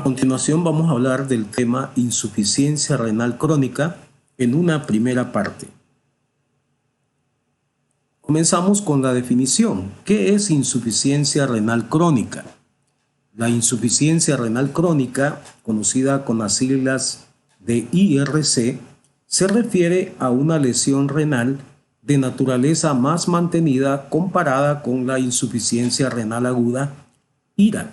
continuación vamos a hablar del tema insuficiencia renal crónica en una primera parte. Comenzamos con la definición. ¿Qué es insuficiencia renal crónica? La insuficiencia renal crónica, conocida con las siglas de IRC, se refiere a una lesión renal de naturaleza más mantenida comparada con la insuficiencia renal aguda, IRA,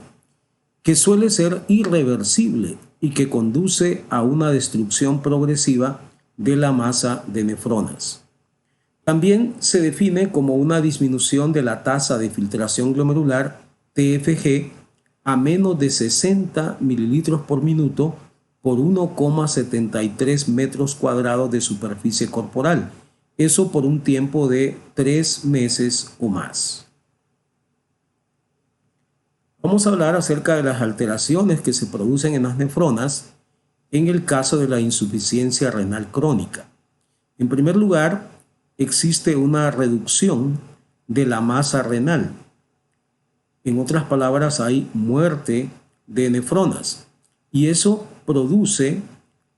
que suele ser irreversible y que conduce a una destrucción progresiva de la masa de nefronas. También se define como una disminución de la tasa de filtración glomerular TFG a menos de 60 mililitros por minuto por 1,73 metros cuadrados de superficie corporal. Eso por un tiempo de 3 meses o más. Vamos a hablar acerca de las alteraciones que se producen en las nefronas en el caso de la insuficiencia renal crónica. En primer lugar, existe una reducción de la masa renal. En otras palabras, hay muerte de nefronas y eso produce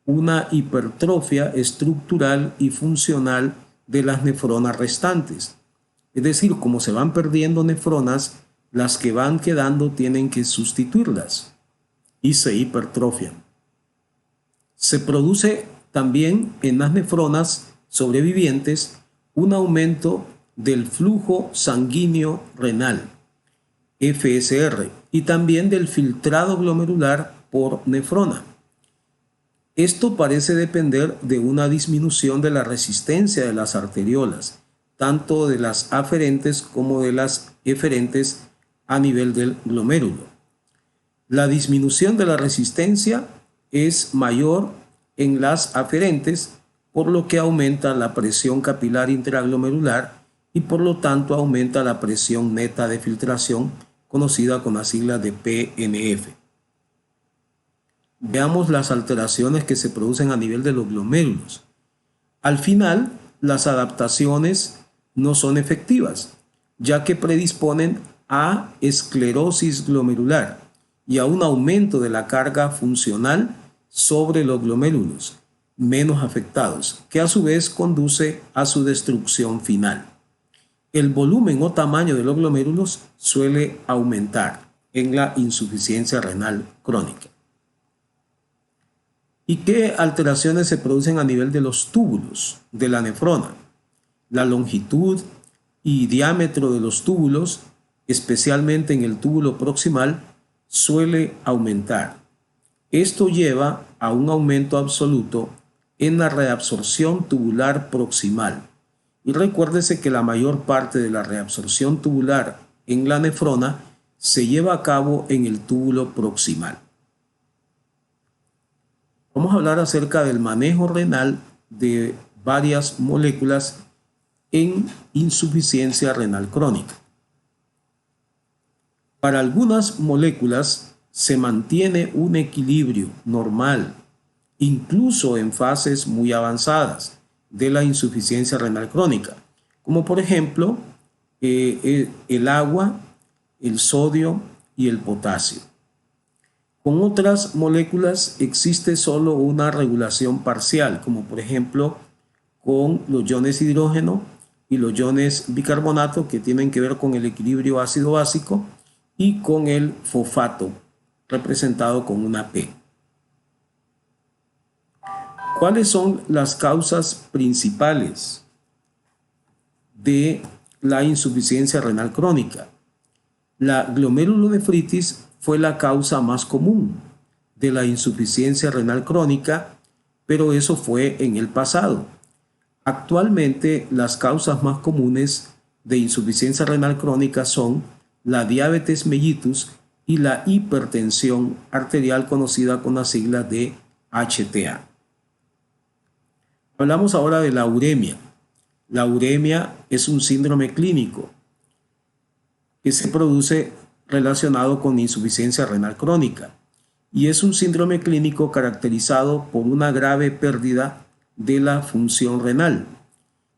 una hipertrofia estructural y funcional de las nefronas restantes. Es decir, como se van perdiendo nefronas, las que van quedando tienen que sustituirlas y se hipertrofian. Se produce también en las nefronas sobrevivientes un aumento del flujo sanguíneo renal, FSR, y también del filtrado glomerular por nefrona. Esto parece depender de una disminución de la resistencia de las arteriolas, tanto de las aferentes como de las eferentes a nivel del glomérulo. La disminución de la resistencia es mayor en las aferentes, por lo que aumenta la presión capilar intraglomerular y por lo tanto aumenta la presión neta de filtración, conocida con la sigla de PNF. Veamos las alteraciones que se producen a nivel de los glomérulos. Al final, las adaptaciones no son efectivas, ya que predisponen a esclerosis glomerular y a un aumento de la carga funcional sobre los glomérulos menos afectados, que a su vez conduce a su destrucción final. El volumen o tamaño de los glomérulos suele aumentar en la insuficiencia renal crónica. ¿Y qué alteraciones se producen a nivel de los túbulos de la nefrona? La longitud y diámetro de los túbulos, especialmente en el túbulo proximal, suele aumentar. Esto lleva a un aumento absoluto en la reabsorción tubular proximal. Y recuérdese que la mayor parte de la reabsorción tubular en la nefrona se lleva a cabo en el túbulo proximal. Vamos a hablar acerca del manejo renal de varias moléculas en insuficiencia renal crónica. Para algunas moléculas se mantiene un equilibrio normal, incluso en fases muy avanzadas de la insuficiencia renal crónica, como por ejemplo el agua, el sodio y el potasio. Con otras moléculas existe solo una regulación parcial, como por ejemplo con los iones hidrógeno y los iones bicarbonato, que tienen que ver con el equilibrio ácido-básico, y con el fosfato, representado con una P. ¿Cuáles son las causas principales de la insuficiencia renal crónica? La glomerulonefritis fue la causa más común de la insuficiencia renal crónica, pero eso fue en el pasado. Actualmente, las causas más comunes de insuficiencia renal crónica son la diabetes mellitus y la hipertensión arterial, conocida con la sigla de HTA. Hablamos ahora de la uremia. La uremia es un síndrome clínico que se produce relacionado con insuficiencia renal crónica y es un síndrome clínico caracterizado por una grave pérdida de la función renal,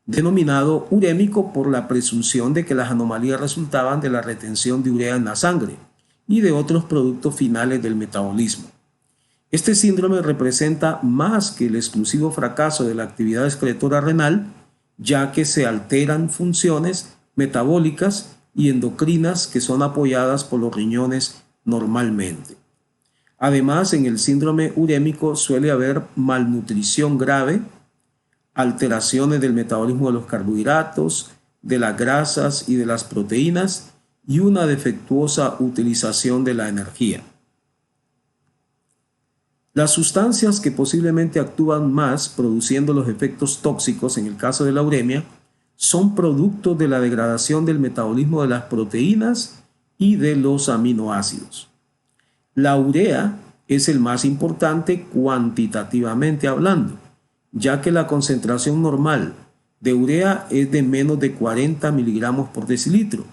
denominado urémico por la presunción de que las anomalías resultaban de la retención de urea en la sangre y de otros productos finales del metabolismo. Este síndrome representa más que el exclusivo fracaso de la actividad excretora renal, ya que se alteran funciones metabólicas y endocrinas que son apoyadas por los riñones normalmente. Además, en el síndrome urémico suele haber malnutrición grave, alteraciones del metabolismo de los carbohidratos, de las grasas y de las proteínas y una defectuosa utilización de la energía. Las sustancias que posiblemente actúan más produciendo los efectos tóxicos en el caso de la uremia son productos de la degradación del metabolismo de las proteínas y de los aminoácidos. La urea es el más importante cuantitativamente hablando, ya que la concentración normal de urea es de menos de 40 miligramos por decilitro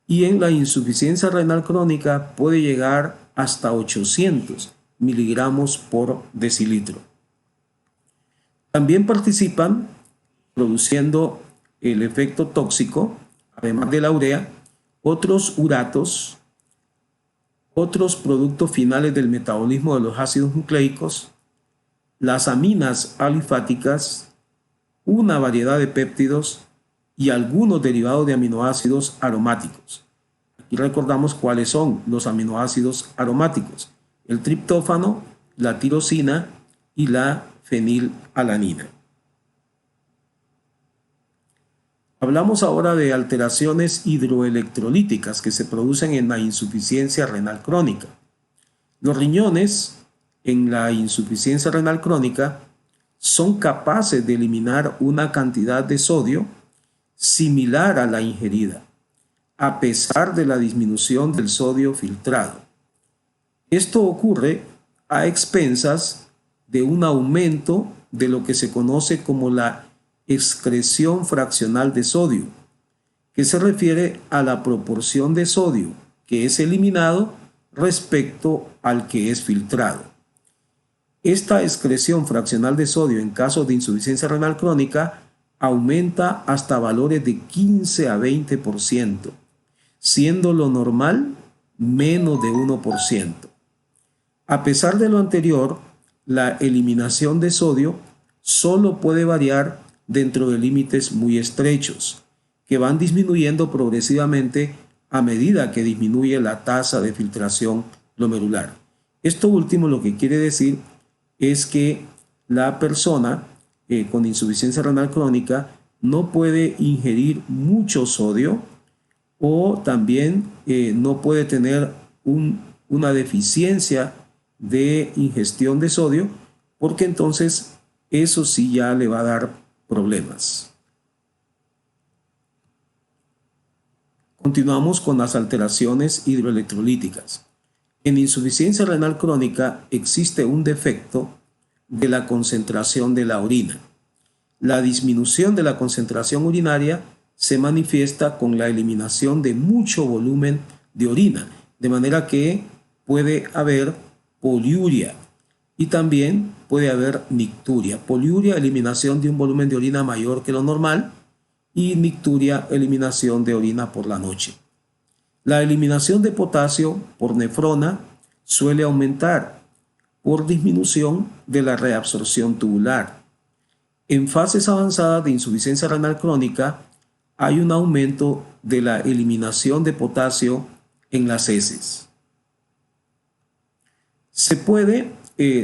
y en la insuficiencia renal crónica puede llegar hasta 800 miligramos por decilitro. También participan produciendo el efecto tóxico, además de la urea, otros uratos, otros productos finales del metabolismo de los ácidos nucleicos, las aminas alifáticas, una variedad de péptidos y algunos derivados de aminoácidos aromáticos. Aquí recordamos cuáles son los aminoácidos aromáticos: el triptófano, la tirosina y la fenilalanina. Hablamos ahora de alteraciones hidroelectrolíticas que se producen en la insuficiencia renal crónica. Los riñones en la insuficiencia renal crónica son capaces de eliminar una cantidad de sodio similar a la ingerida, a pesar de la disminución del sodio filtrado. Esto ocurre a expensas de un aumento de lo que se conoce como la excreción fraccional de sodio, que se refiere a la proporción de sodio que es eliminado respecto al que es filtrado. Esta excreción fraccional de sodio en casos de insuficiencia renal crónica aumenta hasta valores de 15 a 20%, siendo lo normal menos de 1%. A pesar de lo anterior, la eliminación de sodio solo puede variar dentro de límites muy estrechos, que van disminuyendo progresivamente a medida que disminuye la tasa de filtración glomerular. Esto último lo que quiere decir es que la persona con insuficiencia renal crónica no puede ingerir mucho sodio o también no puede tener una deficiencia de ingestión de sodio, porque entonces eso sí ya le va a dar problemas. Continuamos con las alteraciones hidroelectrolíticas. En insuficiencia renal crónica existe un defecto de la concentración de la orina. La disminución de la concentración urinaria se manifiesta con la eliminación de mucho volumen de orina, de manera que puede haber poliuria y también puede haber nicturia. Poliuria, eliminación de un volumen de orina mayor que lo normal, y nicturia, eliminación de orina por la noche. La eliminación de potasio por nefrona suele aumentar por disminución de la reabsorción tubular. En fases avanzadas de insuficiencia renal crónica hay un aumento de la eliminación de potasio en las heces. Se puede,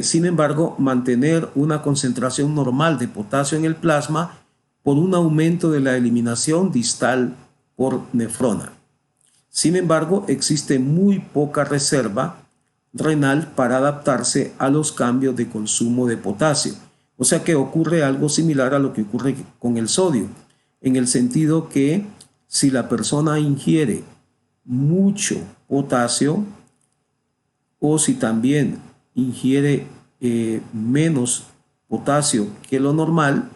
sin embargo, mantener una concentración normal de potasio en el plasma por un aumento de la eliminación distal por nefrona. Sin embargo, existe muy poca reserva renal para adaptarse a los cambios de consumo de potasio. O sea que ocurre algo similar a lo que ocurre con el sodio, en el sentido que si la persona ingiere mucho potasio o si también ingiere menos potasio que lo normal,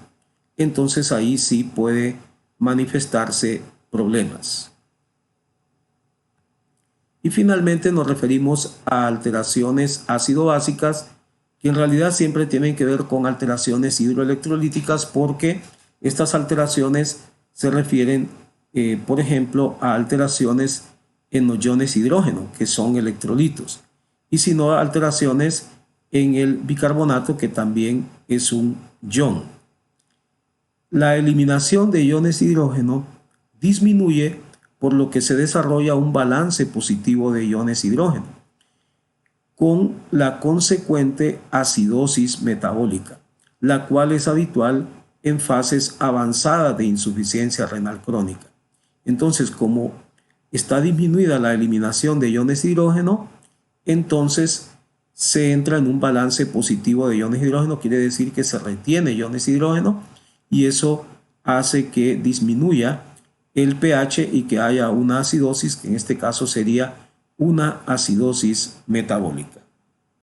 entonces ahí sí puede manifestarse problemas. Y finalmente nos referimos a alteraciones ácido-básicas, que en realidad siempre tienen que ver con alteraciones hidroelectrolíticas, porque estas alteraciones se refieren, por ejemplo, a alteraciones en los iones hidrógeno, que son electrolitos, y si no, alteraciones en el bicarbonato, que también es un ion. La eliminación de iones de hidrógeno disminuye, por lo que se desarrolla un balance positivo de iones de hidrógeno, con la consecuente acidosis metabólica, la cual es habitual en fases avanzadas de insuficiencia renal crónica. Entonces, como está disminuida la eliminación de iones de hidrógeno, entonces se entra en un balance positivo de iones de hidrógeno, quiere decir que se retiene iones de hidrógeno, y eso hace que disminuya el pH y que haya una acidosis, que en este caso sería una acidosis metabólica.